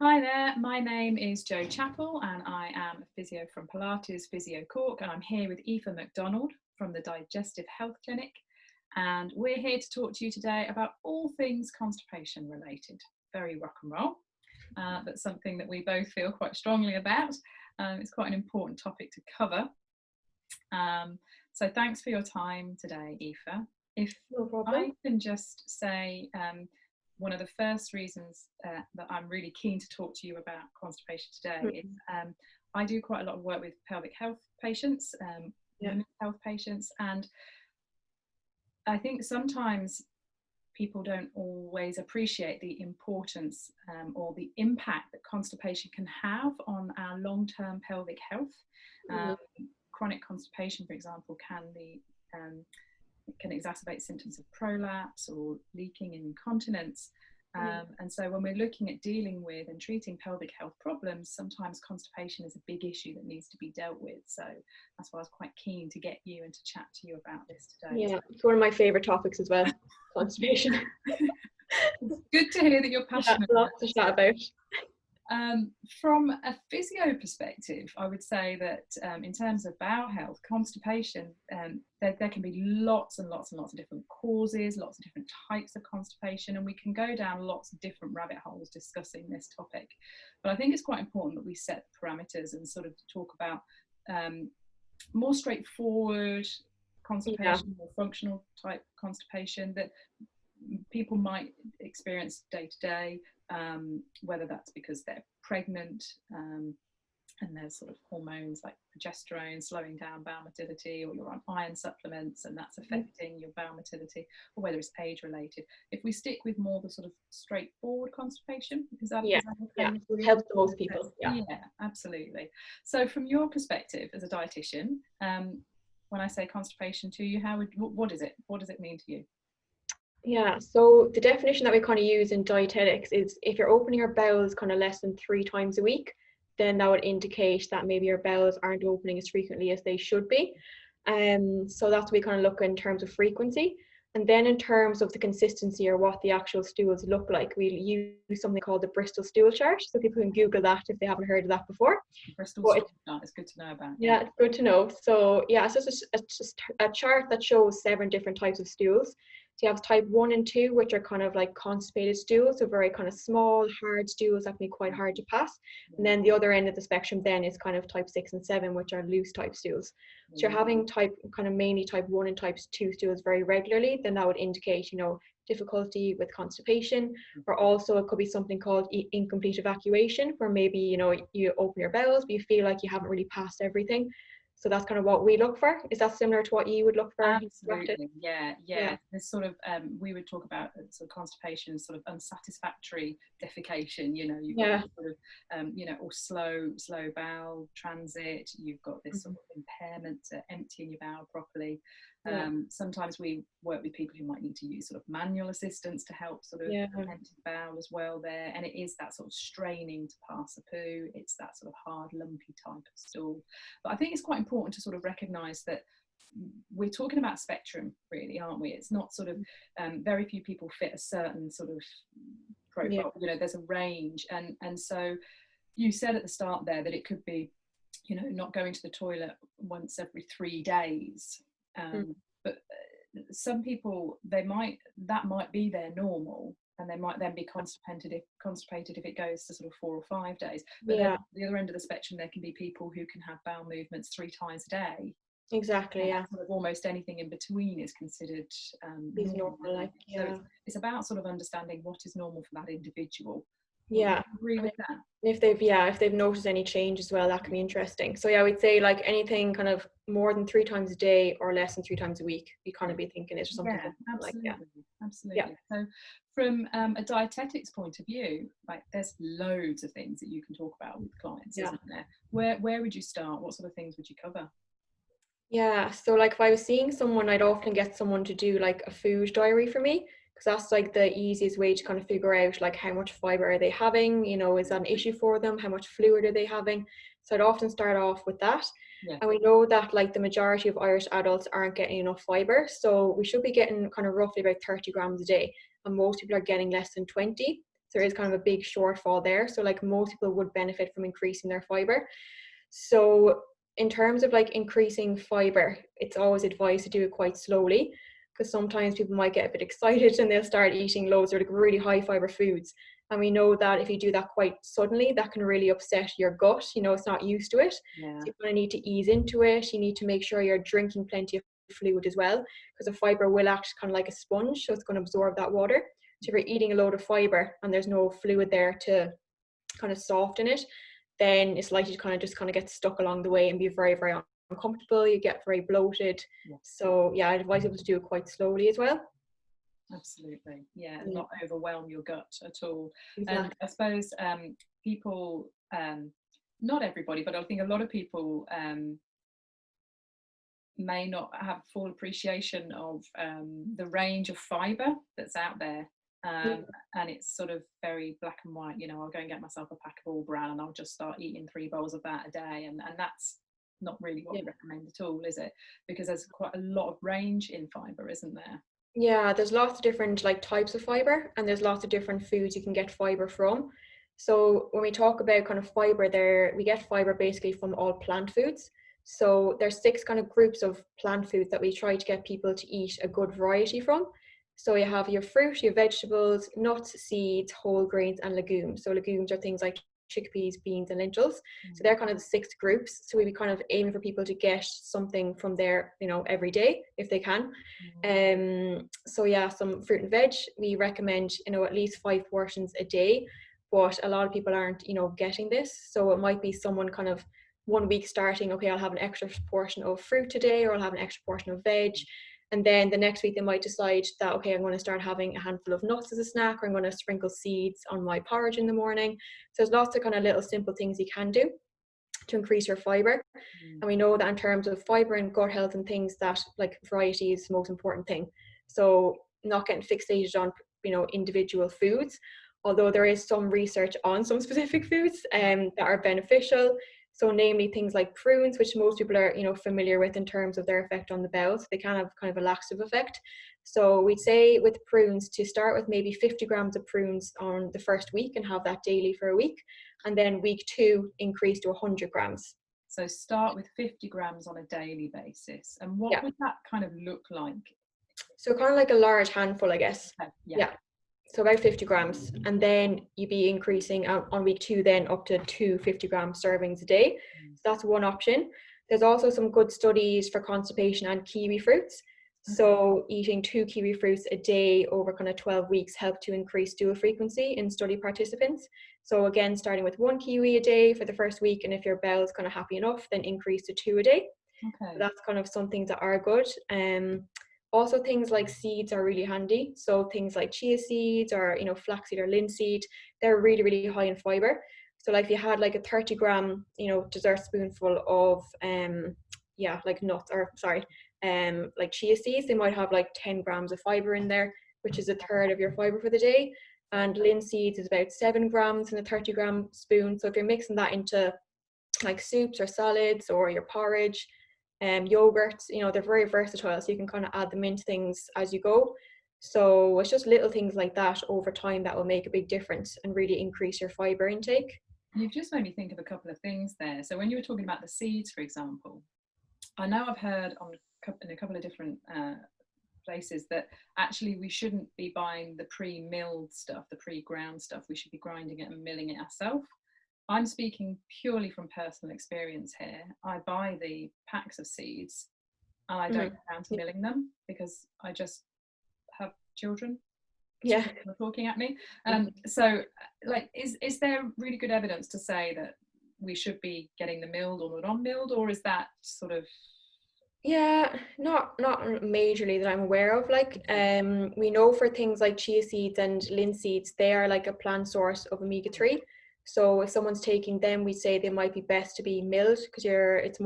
Hi there, my name is Jo Chapple and I am a physio from Pilates Physio Cork, and I'm here with Aoife McDonald from the Digestive Health Clinic, and we're here to talk to you today about all things constipation related. Very rock and roll, but something that we both feel quite strongly about. It's quite an important topic to cover. So thanks for your time today, Aoife. If No problem. I can just say, one of the first reasons that I'm really keen to talk to you about constipation today is I do quite a lot of work with pelvic health patients, women's health patients, and I think sometimes people don't always appreciate the importance or the impact that constipation can have on our long-term pelvic health. Chronic constipation, for example, can exacerbate symptoms of prolapse or leaking and incontinence. And so when we're looking at dealing with and treating pelvic health problems, sometimes constipation is a big issue that needs to be dealt with. So that's why I was quite keen to get you and to chat to you about this today. Yeah, it's one of my favourite topics as well, constipation. It's good to hear that you're passionate. Yeah, lots to chat about. From a physio perspective, I would say that in terms of bowel health, constipation, there can be lots and lots and lots of different causes, lots of different types of constipation, and we can go down lots of different rabbit holes discussing this topic. But I think it's quite important that we set parameters and sort of talk about more straightforward constipation, more functional type constipation that people might experience day to day, whether that's because they're pregnant and there's sort of hormones like progesterone slowing down bowel motility, or you're on iron supplements and that's affecting your bowel motility, or whether it's age related. If we stick with more the sort of straightforward constipation, is that okay? It helps most people. Yeah, absolutely. So from your perspective as a dietitian, when I say constipation to you, what is it? What does it mean to you? Yeah, so the definition that we kind of use in dietetics is if you're opening your bowels kind of less than 3 times a week, then that would indicate that maybe your bowels aren't opening as frequently as they should be. So that's what we kind of look in terms of frequency. And then in terms of the consistency or what the actual stools look like, we use something called the Bristol stool chart. So people can Google that if they haven't heard of that before. Bristol stool chart is good to know about. Yeah, it's good to know. So yeah, so it's just a chart that shows 7 different types of stools. So you have type 1 and 2, which are kind of like constipated stools, so very kind of small, hard stools that can be quite hard to pass. And then the other end of the spectrum then is kind of type 6 and 7, which are loose type stools. So you're having mainly type 1 and type 2 stools very regularly, then that would indicate, difficulty with constipation, or also it could be something called incomplete evacuation, where maybe, you open your bowels, but you feel like you haven't really passed everything. So that's kind of what we look for. Is that similar to what you would look for? Absolutely, yeah. There's sort of, we would talk about sort of constipation, sort of unsatisfactory defecation. You've got sort of, or slow bowel transit. You've got this sort of impairment to emptying your bowel properly. Sometimes we work with people who might need to use sort of manual assistance to help sort of empty the bowel as well there, and it is that sort of straining to pass a poo. It's that sort of hard lumpy type of stool. But I think it's quite important to sort of recognise that we're talking about spectrum, really, aren't we? It's not sort of very few people fit a certain sort of profile. There's a range, and so you said at the start there that it could be, not going to the toilet once every 3 days. But some people, that might be their normal, and they might then be constipated if it goes to sort of 4 or 5 days. But then at the other end of the spectrum, there can be people who can have bowel movements 3 times a day. Exactly, Sort of almost anything in between is considered normal. So it's about sort of understanding what is normal for that individual. Yeah, I agree with that. If they've noticed any change as well, that can be interesting. So I would say like anything kind of more than 3 times a day or less than 3 times a week, you kind of be thinking is something absolutely. So from a dietetics point of view, like there's loads of things that you can talk about with clients, isn't there? Where would you start? What sort of things would you cover? Yeah, so like if I was seeing someone, I'd often get someone to do like a food diary for me, because that's like the easiest way to kind of figure out like how much fiber are they having, is that an issue for them, how much fluid are they having. So I'd often start off with that. And we know that like the majority of Irish adults aren't getting enough fiber, so we should be getting kind of roughly about 30 grams a day, and most people are getting less than 20. So there is kind of a big shortfall there. So like most people would benefit from increasing their fiber. So in terms of like increasing fiber, it's always advised to do it quite slowly, because sometimes people might get a bit excited and they'll start eating loads of like really high fiber foods. And we know that if you do that quite suddenly, that can really upset your gut. You know, it's not used to it. Yeah. So you kind of need to ease into it. You need to make sure you're drinking plenty of fluid as well, because the fiber will act kind of like a sponge, so it's going to absorb that water. So if you're eating a load of fiber and there's no fluid there to kind of soften it, then it's likely to kind of get stuck along the way and be very, very uncomfortable. You get very bloated. Yeah. So yeah, I'd advise people to do it quite slowly as well. Absolutely, yeah, and not overwhelm your gut at all. Exactly. And I suppose people, not everybody, but I think a lot of people may not have full appreciation of the range of fibre that's out there. And it's sort of very black and white, you know, I'll go and get myself a pack of All Bran and I'll just start eating 3 bowls of that a day, and that's not really what we recommend at all, is it? Because there's quite a lot of range in fibre, isn't there? Yeah, there's lots of different like types of fiber, and there's lots of different foods you can get fiber from. So when we talk about kind of fiber there, we get fiber basically from all plant foods. So there's 6 kind of groups of plant foods that we try to get people to eat a good variety from. So you have your fruit, your vegetables, nuts, seeds, whole grains, and legumes. So legumes are things like chickpeas, beans, and lentils. So they're kind of the 6 groups. So we'd be kind of aiming for people to get something from there, you know, every day if they can. So yeah, some fruit and veg. We recommend, you know, at least 5 portions a day. But a lot of people aren't, you know, getting this. So it might be someone kind of one week starting, okay, I'll have an extra portion of fruit today, or I'll have an extra portion of veg. And then the next week they might decide that, okay, I'm going to start having a handful of nuts as a snack, or I'm going to sprinkle seeds on my porridge in the morning. So there's lots of kind of little simple things you can do to increase your fiber. And we know that in terms of fiber and gut health and things, that like variety is the most important thing. So not getting fixated on, you know, individual foods, although there is some research on some specific foods that are beneficial. So namely things like prunes, which most people are, you know, familiar with in terms of their effect on the bowels. They can have kind of a laxative effect. So we'd say with prunes to start with maybe 50 grams of prunes on the first week and have that daily for a week. And then week 2 increase to 100 grams. So start with 50 grams on a daily basis. And what would that kind of look like? So kind of like a large handful, I guess. Yeah. So about 50 grams. And then you'd be increasing on week 2 then up to 2 50-gram servings a day. So that's one option. There's also some good studies for constipation and kiwi fruits. So eating 2 kiwi fruits a day over kind of 12 weeks helped to increase stool frequency in study participants. So again, starting with 1 kiwi a day for the first week, and if your bowel's kind of happy enough, then increase to 2 a day. Okay. So that's kind of some things that are good. Also things like seeds are really handy. So things like chia seeds, or, you know, flaxseed or linseed, they're really, really high in fiber. So like if you had like a 30-gram, you know, dessert spoonful of like chia seeds, they might have like 10 grams of fiber in there, which is a third of your fiber for the day. And linseed is about 7 grams in a 30-gram spoon. So if you're mixing that into like soups or salads or your porridge, yogurts, you know, they're very versatile, so you can kind of add them into things as you go. So it's just little things like that over time that will make a big difference and really increase your fiber intake. You've just made me think of a couple of things there. So when you were talking about the seeds, for example, I know I've heard in a couple of different places that actually we shouldn't be buying the pre-milled stuff, the pre-ground stuff. We should be grinding it and milling it ourselves. I'm speaking purely from personal experience here. I buy the packs of seeds and I don't go down to milling them because I just have children talking at me. So like, is there really good evidence to say that we should be getting the milled or the non-milled, or is that sort of... Yeah, not majorly that I'm aware of. Like, we know for things like chia seeds and linseeds, they are like a plant source of omega-3. So if someone's taking them, we say they might be best to be milled, because it's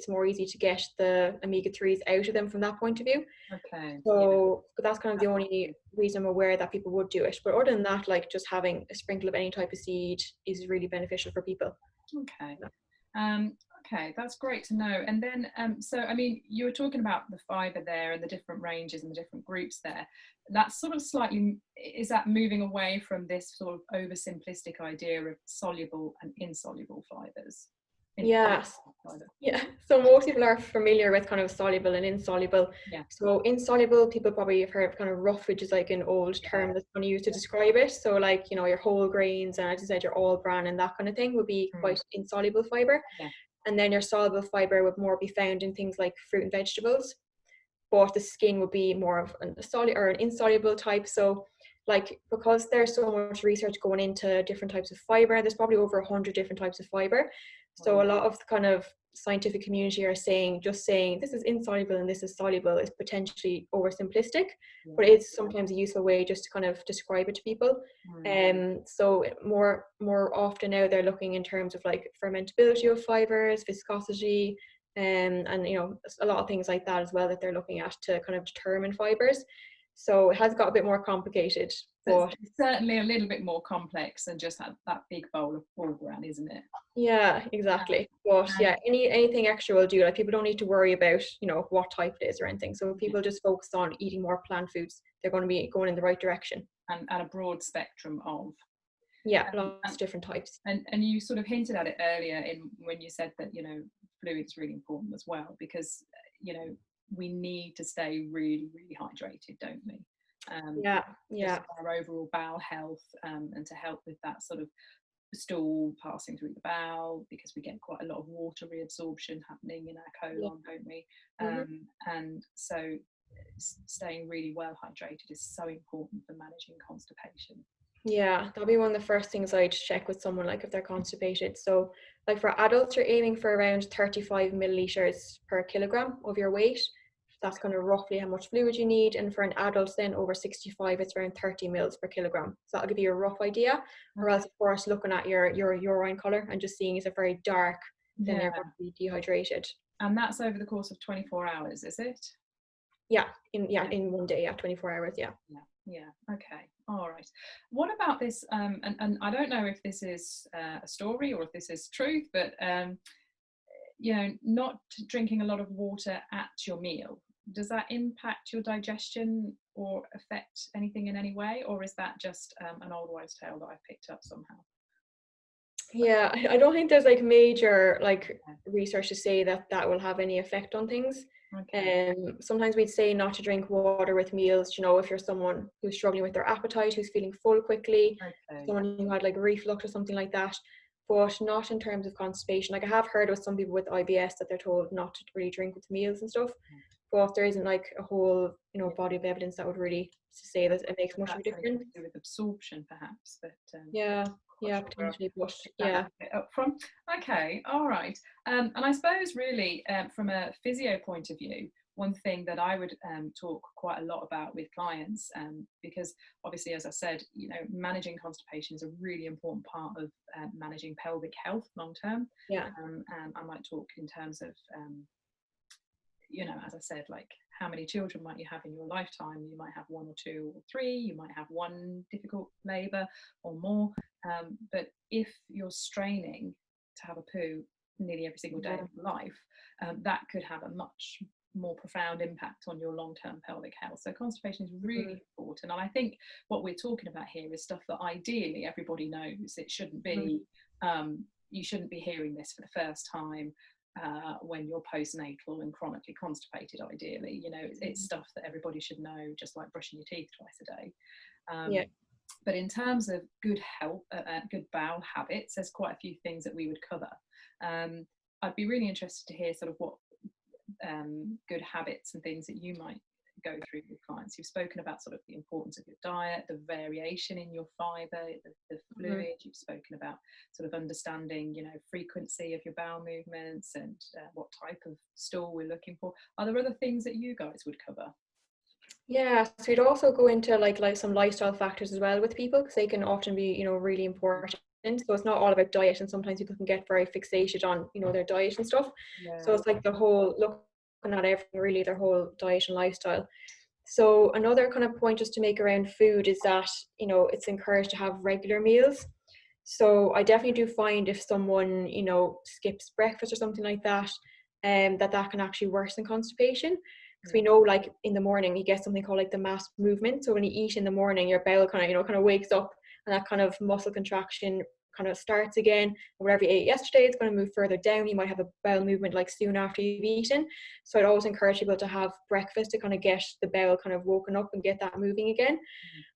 more easy to get the omega-3s out of them from that point of view. Okay. So but that's kind of the only reason I'm aware that people would do it. But other than that, like just having a sprinkle of any type of seed is really beneficial for people. Okay. Okay, that's great to know. And then, so I mean, you were talking about the fibre there and the different ranges and the different groups there. That's sort of slightly, is that moving away from this sort of oversimplistic idea of soluble and insoluble fibres? Yes. Yeah. So most people are familiar with kind of soluble and insoluble. Yeah. So insoluble, people probably have heard of kind of rough, which is like an old term that's kind of used to describe it. So like, you know, your whole grains and, as I said, your all bran and that kind of thing would be quite insoluble fibre. Yeah. And then your soluble fibre would more be found in things like fruit and vegetables. But the skin would be more of a solid or an insoluble type. So like, because there's so much research going into different types of fiber, there's probably over 100 different types of fiber. So a lot of the kind of scientific community are saying, just saying this is insoluble and this is soluble is potentially oversimplistic, but it's sometimes a useful way just to kind of describe it to people. So more often now they're looking in terms of like fermentability of fibers, viscosity, and you know, a lot of things like that as well that they're looking at to kind of determine fibers. So it has got a bit more complicated, but it's certainly a little bit more complex than just that big bowl of all bran, isn't it? yeah, exactly. But yeah, anything extra will do. Like, people don't need to worry about, you know, what type it is or anything. So if people just focus on eating more plant foods, they're going to be going in the right direction. And a broad spectrum of. Yeah, lots of different types. And you sort of hinted at it earlier in when you said that, you know, fluid's really important as well, because, you know, we need to stay really, really hydrated, don't we? Just for our overall bowel health, and to help with that sort of stool passing through the bowel, because we get quite a lot of water reabsorption happening in our colon, don't we? And so staying really well hydrated is so important for managing constipation. Yeah, that'll be one of the first things I'd check with someone, like if they're constipated. So like for adults, you're aiming for around 35 milliliters per kilogram of your weight. That's kind of roughly how much fluid you need. And for an adult then over 65, it's around 30 mils per kilogram. So that'll give you a rough idea. Or else, of course, looking at your urine colour and just seeing is it very dark, then you're going to be dehydrated. And that's over the course of 24 hours, is it? Yeah, in one day, 24 hours, yeah. Okay, all right. What about this, and I don't know if this is a story or if this is truth, but you know, not drinking a lot of water at your meal, does that impact your digestion or affect anything in any way, or is that just an old wives' tale that I've picked up somehow? Yeah, I don't think there's like major like research to say that that will have any effect on things. Sometimes we'd say not to drink water with meals, you know, if you're someone who's struggling with their appetite, who's feeling full quickly, someone who had like reflux or something like that, but not in terms of constipation. Like, I have heard with some people with IBS that they're told not to really drink with meals and stuff, but there isn't like a whole, you know, body of evidence that would really say that it makes much of a difference. With absorption perhaps, but potentially, but yeah. Up front. Okay, all right. And I suppose really from a physio point of view, one thing that I would talk quite a lot about with clients, because obviously, as I said, you know, managing constipation is a really important part of managing pelvic health long term. And I might talk in terms of you know, as I said, like how many children might you have in your lifetime? You might have one or two or three, you might have one difficult labour or more. But if you're straining to have a poo nearly every single day of your life, that could have a much more profound impact on your long-term pelvic health. So constipation is really important. And I think what we're talking about here is stuff that ideally everybody knows. It shouldn't be, you shouldn't be hearing this for the first time when you're postnatal and chronically constipated. Ideally, you know, it's stuff that everybody should know, just like brushing your teeth twice a day. But in terms of good health, good bowel habits, there's quite a few things that we would cover. I'd be really interested to hear sort of what good habits and things that you might go through with clients. You've spoken about sort of the importance of your diet, the variation in your fibre, the fluid. You've spoken about sort of understanding, you know, frequency of your bowel movements and what type of stool we're looking for. Are there other things that you guys would cover? Yeah, so we'd also go into like some lifestyle factors as well with people, because they can often be, you know, really important. So it's not all about diet, and sometimes people can get very fixated on, you know, their diet and stuff. So it's like the whole looking at everything, really, their whole diet and lifestyle. So another kind of point just to make around food is that, you know, it's encouraged to have regular meals. So I definitely do find if someone, you know, skips breakfast or something like that, that can actually worsen constipation. Because we know, like, in the morning you get something called like the mass movement. So when you eat in the morning, your bowel kind of, you know, kind of wakes up, and that kind of muscle contraction kind of starts again. Whatever you ate yesterday, it's going to move further down. You might have a bowel movement like soon after you've eaten. So I'd always encourage people to have breakfast to kind of get the bowel kind of woken up and get that moving again.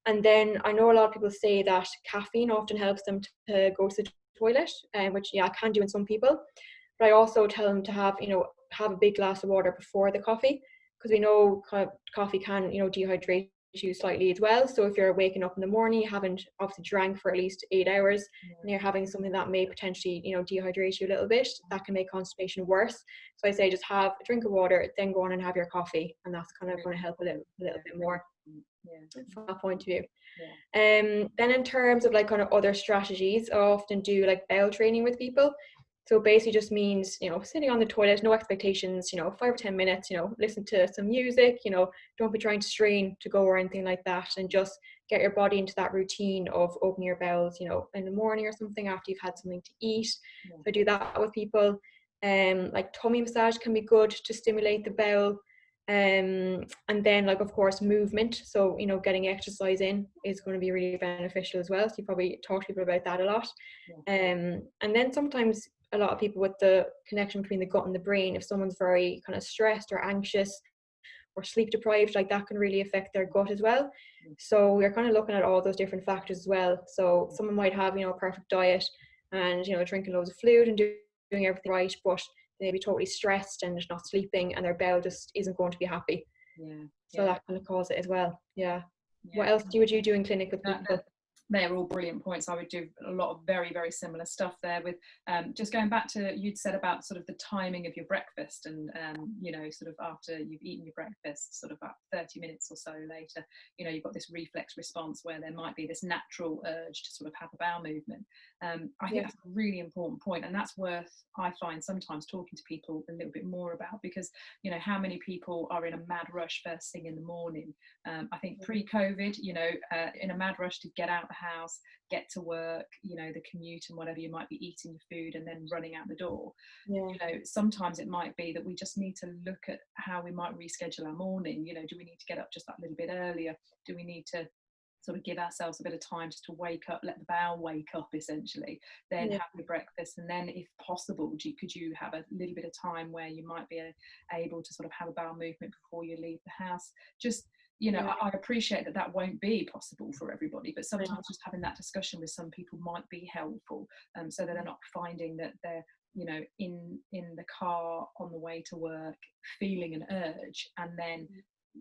And then I know a lot of people say that caffeine often helps them to go to the toilet, which, yeah, I can do in some people. But I also tell them to have, you know, have a big glass of water before the coffee, because we know coffee can, you know, dehydrate you slightly as well. So if you're waking up in the morning, you haven't obviously drank for at least 8 hours, and you're having something that may potentially, you know, dehydrate you a little bit, that can make constipation worse. So I say just have a drink of water, then go on and have your coffee, and that's kind of going to help a little bit more from that point of view. Then in terms of like kind of other strategies, I often do like bowel training with people. So basically just means, you know, sitting on the toilet, no expectations, you know, 5 or 10 minutes, you know, listen to some music, you know, don't be trying to strain to go or anything like that, and just get your body into that routine of opening your bowels, you know, in the morning or something after you've had something to eat. So I do that with people. Like tummy massage can be good to stimulate the bowel. And then, like, of course, movement, so, you know, getting exercise in is going to be really beneficial as well. So you probably talk to people about that a lot. And then sometimes a lot of people with the connection between the gut and the brain, if someone's very kind of stressed or anxious or sleep deprived, like that can really affect their gut as well. So we're kind of looking at all those different factors as well. So someone might have, you know, a perfect diet and, you know, drinking loads of fluid and doing everything right, but they may be totally stressed and not sleeping, and their bowel just isn't going to be happy. So that kind of cause it as well. What else would you do in clinic with people? They're all brilliant points. I would do a lot of very, very similar stuff there with just going back to, you'd said about sort of the timing of your breakfast, and you know, sort of after you've eaten your breakfast, sort of about 30 minutes or so later, you know, you've got this reflex response where there might be this natural urge to sort of have a bowel movement. I think that's a really important point, and that's worth, I find, sometimes talking to people a little bit more about, because, you know, how many people are in a mad rush first thing in the morning. I think pre-COVID, you know, in a mad rush to get out the house, get to work, you know, the commute and whatever, you might be eating your food and then running out the door. You know, sometimes it might be that we just need to look at how we might reschedule our morning. You know, do we need to get up just that little bit earlier? Do we need to sort of give ourselves a bit of time just to wake up, let the bowel wake up essentially, then have your breakfast, and then if possible, could you have a little bit of time where you might be able to sort of have a bowel movement before you leave the house? Just, you know, I appreciate that that won't be possible for everybody, but sometimes just having that discussion with some people might be helpful, so that they're not finding that they're, you know, in the car on the way to work feeling an urge, and then,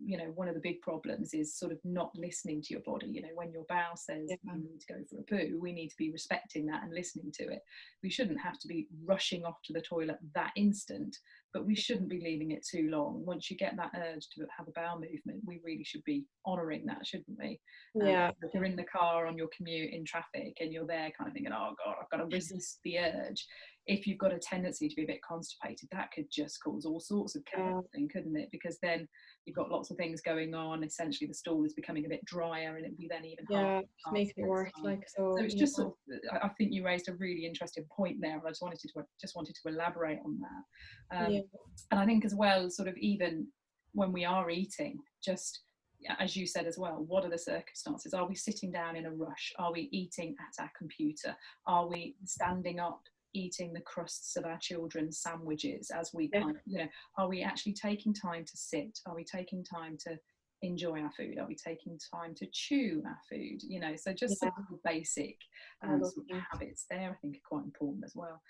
you know, one of the big problems is sort of not listening to your body. You know, when your bowel says you need to go for a poo, we need to be respecting that and listening to it. We shouldn't have to be rushing off to the toilet that instant, but we shouldn't be leaving it too long. Once you get that urge to have a bowel movement, we really should be honouring that, shouldn't we? If you're in the car on your commute in traffic and you're there kind of thinking, oh God, I've got to resist the urge. If you've got a tendency to be a bit constipated, that could just cause all sorts of chaos, couldn't it? Because then you've got lots of things going on. Essentially, the stool is becoming a bit drier, and it'll be then even harder. It makes it worse. So it's just sort of, I think you raised a really interesting point there. I just wanted to elaborate on that. And I think as well, sort of even when we are eating, just as you said as well, what are the circumstances? Are we sitting down in a rush? Are we eating at our computer? Are we standing up eating the crusts of our children's sandwiches as we kind of, you know, are we actually taking time to sit? Are we taking time to enjoy our food? Are we taking time to chew our food? You know, so just some basic sort of habits there, I think, are quite important as well.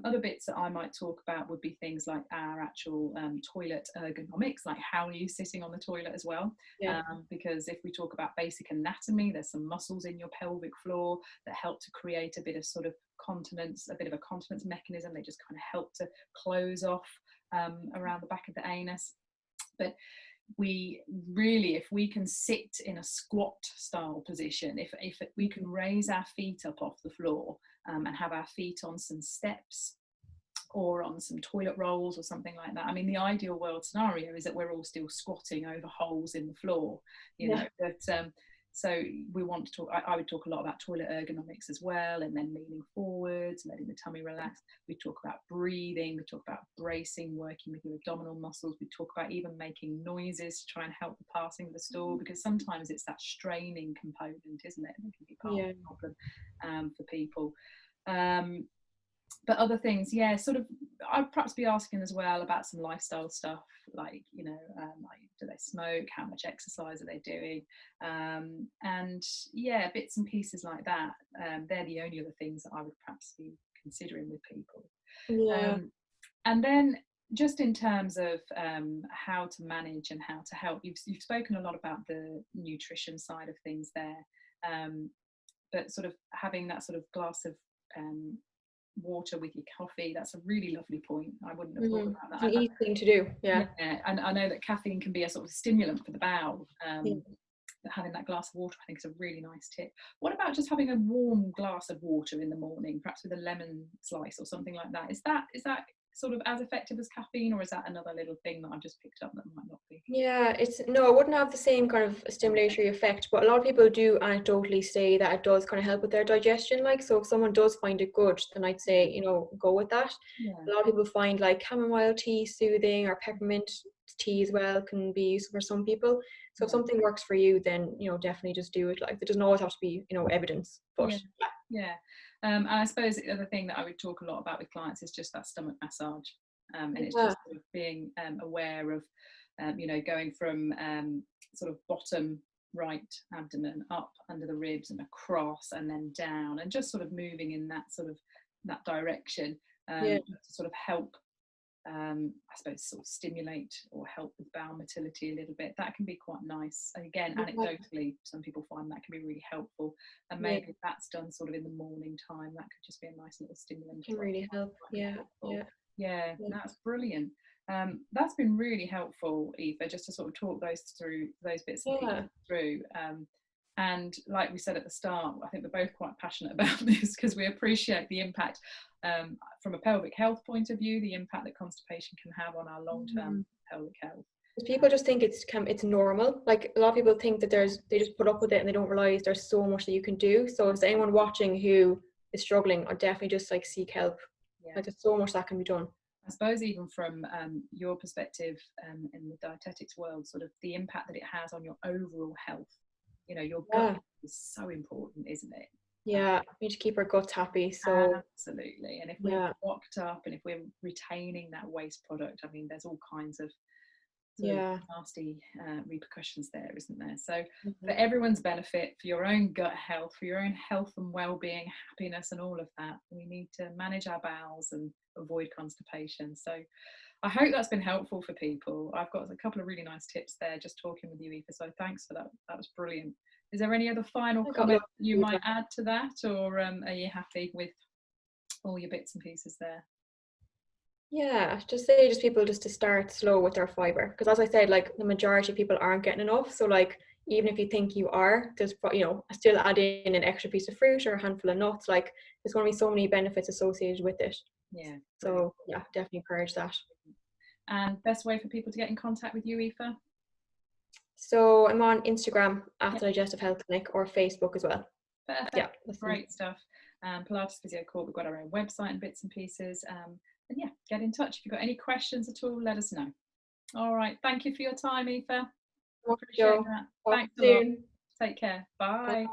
Other bits that I might talk about would be things like our actual toilet ergonomics, like how are you sitting on the toilet as well? Because if we talk about basic anatomy, there's some muscles in your pelvic floor that help to create a bit of sort of continence, a bit of a continence mechanism. They just kind of help to close off around the back of the anus. But we really, if we can sit in a squat style position, if we can raise our feet up off the floor and have our feet on some steps or on some toilet rolls or something like that. I mean, the ideal world scenario is that we're all still squatting over holes in the floor, you know, but So we want to talk, I would talk a lot about toilet ergonomics as well, and then leaning forwards, letting the tummy relax. We talk about breathing, we talk about bracing, working with your abdominal muscles. We talk about even making noises to try and help the passing of the stool, because sometimes it's that straining component, isn't it? That can be part of the problem for people. But other things, sort of, I'd perhaps be asking as well about some lifestyle stuff, like, like, do they smoke, how much exercise are they doing, and bits and pieces like that. They're the only other things that I would perhaps be considering with people. And then just in terms of how to manage and how to help, you've spoken a lot about the nutrition side of things there, but sort of having that sort of glass of water with your coffee, that's a really lovely point. I wouldn't have thought about that. It's an easy thing to do. And I know that caffeine can be a sort of stimulant for the bowel. Having that glass of water, I think, is a really nice tip. What about just having a warm glass of water in the morning, perhaps with a lemon slice or something like that? Is that sort of as effective as caffeine, or is that another little thing that I've just picked up that might not be? No, it wouldn't have the same kind of stimulatory effect, but a lot of people do anecdotally say that it does kind of help with their digestion. Like, so if someone does find it good, then I'd say, go with that. A lot of people find like chamomile tea soothing, or peppermint tea as well can be useful for some people. So if something works for you, then definitely just do it. Like, there doesn't always have to be evidence, but and I suppose the other thing that I would talk a lot about with clients is just that stomach massage, and it's just sort of being aware of going from sort of bottom right abdomen up under the ribs and across and then down, and just sort of moving in that direction, to sort of help I suppose sort of stimulate or help with bowel motility a little bit. That can be quite nice. Again, anecdotally, some people find that can be really helpful, and maybe if that's done sort of in the morning time, that could just be a nice little stimulant. Can really help. That's brilliant. That's been really helpful, Aoife, just to sort of talk those bits and pieces through. And like we said at the start, I think we're both quite passionate about this, because we appreciate the impact from a pelvic health point of view, the impact that constipation can have on our long-term pelvic health. People just think it's normal. Like, a lot of people think that they just put up with it, and they don't realize there's so much that you can do. So if there's anyone watching who is struggling, I'd definitely just like seek help. Like, there's so much that can be done. I suppose even from your perspective in the dietetics world, sort of the impact that it has on your overall health. Your gut is so important, isn't it? We need to keep our guts happy. So absolutely. And if we're blocked up, and if we're retaining that waste product, I mean, there's all kinds of nasty repercussions there, isn't there? So for everyone's benefit, for your own gut health, for your own health and well-being, happiness and all of that, we need to manage our bowels and avoid constipation. So I hope that's been helpful for people. I've got a couple of really nice tips there just talking with you, Aoife, so thanks for that. That was brilliant. Is there any other final comment you might add to that, or are you happy with all your bits and pieces there? Just people to start slow with their fibre, because as I said, like, the majority of people aren't getting enough. So like, even if you think you are, there's still add in an extra piece of fruit or a handful of nuts. Like, there's going to be so many benefits associated with it. So definitely encourage that. And best way for people to get in contact with you, Aoife? So I'm on Instagram at the Digestive Health Clinic, or Facebook as well. Perfect. Great stuff. Pilates Physio Court, we've got our own website and bits and pieces. And get in touch. If you've got any questions at all, let us know. All right. Thank you for your time, Aoife. Appreciate that. Thanks a lot. Take care. Bye.